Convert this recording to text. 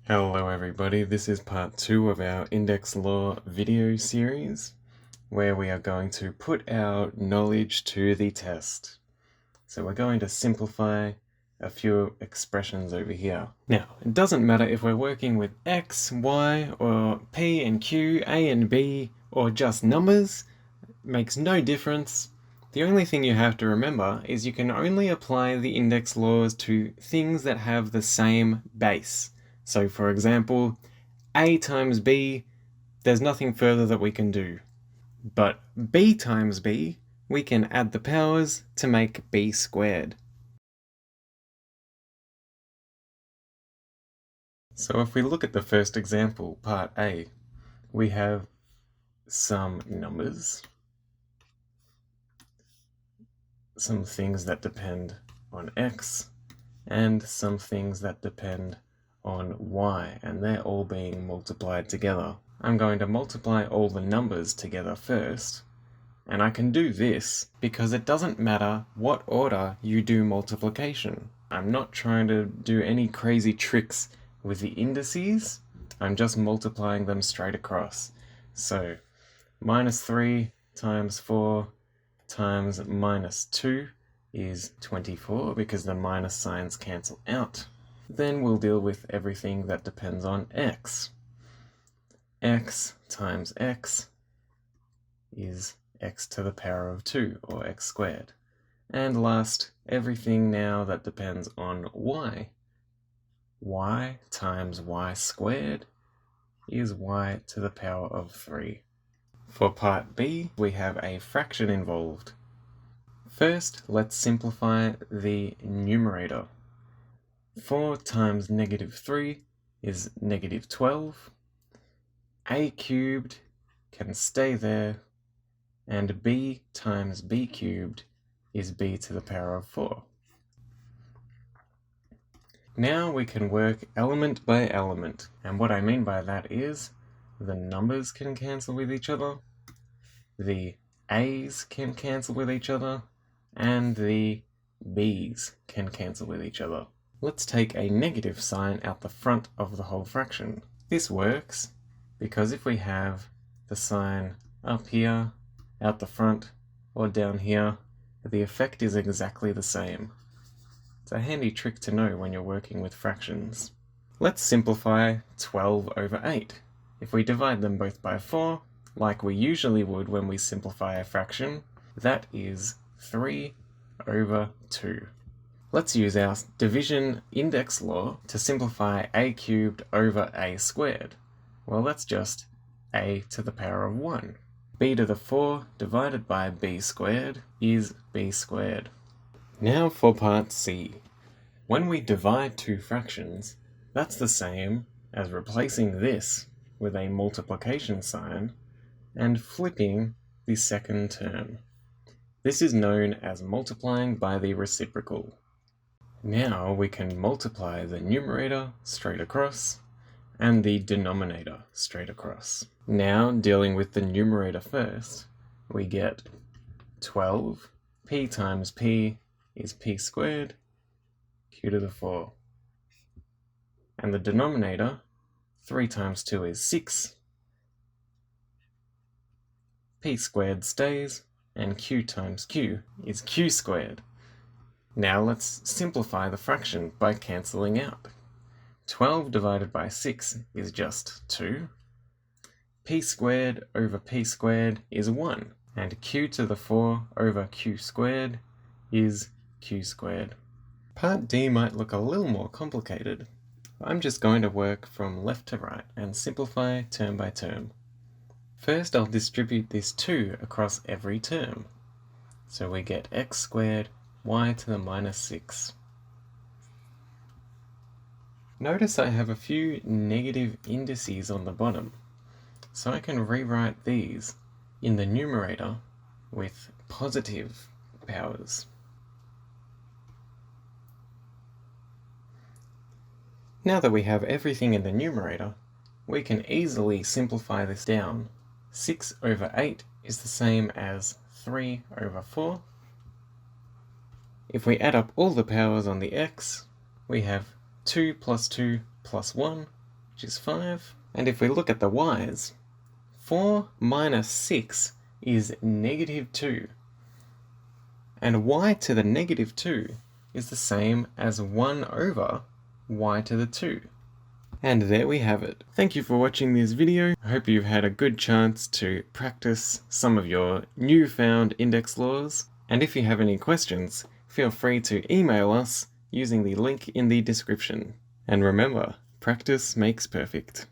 Hello everybody, this is part 2 of our index law video series where we are going to put our knowledge to the test. So we're going to simplify a few expressions over here. Now, it doesn't matter if we're working with x, y, or p and q, a and b, or just numbers. It makes no difference. The only thing you have to remember is you can only apply the index laws to things that have the same base. So for example, a times b, there's nothing further that we can do. But b times b, we can add the powers to make b squared. So if we look at the first example, part A, we have some numbers, some things that depend on x, and some things that depend on y, and they're all being multiplied together. I'm going to multiply all the numbers together first, and I can do this because it doesn't matter what order you do multiplication. I'm not trying to do any crazy tricks with the indices, I'm just multiplying them straight across. So minus 3 times 4 times minus 2 is 24 because the minus signs cancel out. Then we'll deal with everything that depends on x. X times x is x to the power of 2, or x squared. And last, everything now that depends on y. Y times y squared is y to the power of 3. For part B, we have a fraction involved. First, let's simplify the numerator. 4 times negative 3 is negative 12. A cubed can stay there, and b times b cubed is b to the power of 4. Now we can work element by element, and what I mean by that is the numbers can cancel with each other, the a's can cancel with each other, and the b's can cancel with each other. Let's take a negative sign out the front of the whole fraction. This works because if we have the sign up here, out the front, or down here, the effect is exactly the same. It's a handy trick to know when you're working with fractions. Let's simplify 12 over 8. If we divide them both by 4, like we usually would when we simplify a fraction, that is 3 over 2. Let's use our division index law to simplify a cubed over a squared. Well, that's just a to the power of 1. b to the 4 divided by b squared is b squared. Now for part C. When we divide two fractions, that's the same as replacing this with a multiplication sign and flipping the second term. This is known as multiplying by the reciprocal. Now we can multiply the numerator straight across and the denominator straight across. Now, dealing with the numerator first, we get 12. P times P is P squared, Q to the 4. And the denominator, 3 times 2 is 6. P squared stays, and Q times Q is Q squared. Now let's simplify the fraction by cancelling out. 12 divided by 6 is just 2. P squared over P squared is 1. And Q to the 4 over Q squared is Q squared. Part D might look a little more complicated. I'm just going to work from left to right and simplify term by term. First, I'll distribute this 2 across every term. So we get x squared y to the minus 6. Notice I have a few negative indices on the bottom, so I can rewrite these in the numerator with positive powers. Now that we have everything in the numerator, we can easily simplify this down. 6 over 8 is the same as 3 over 4. If we add up all the powers on the x, we have 2 plus 2 plus 1 which is 5. And if we look at the y's, 4 minus 6 is -2. And y to the -2 is the same as 1 over y to the 2. And there we have it. Thank you for watching this video. I hope you've had a good chance to practice some of your newfound index laws. And if you have any questions, feel free to email us using the link in the description. And remember, practice makes perfect.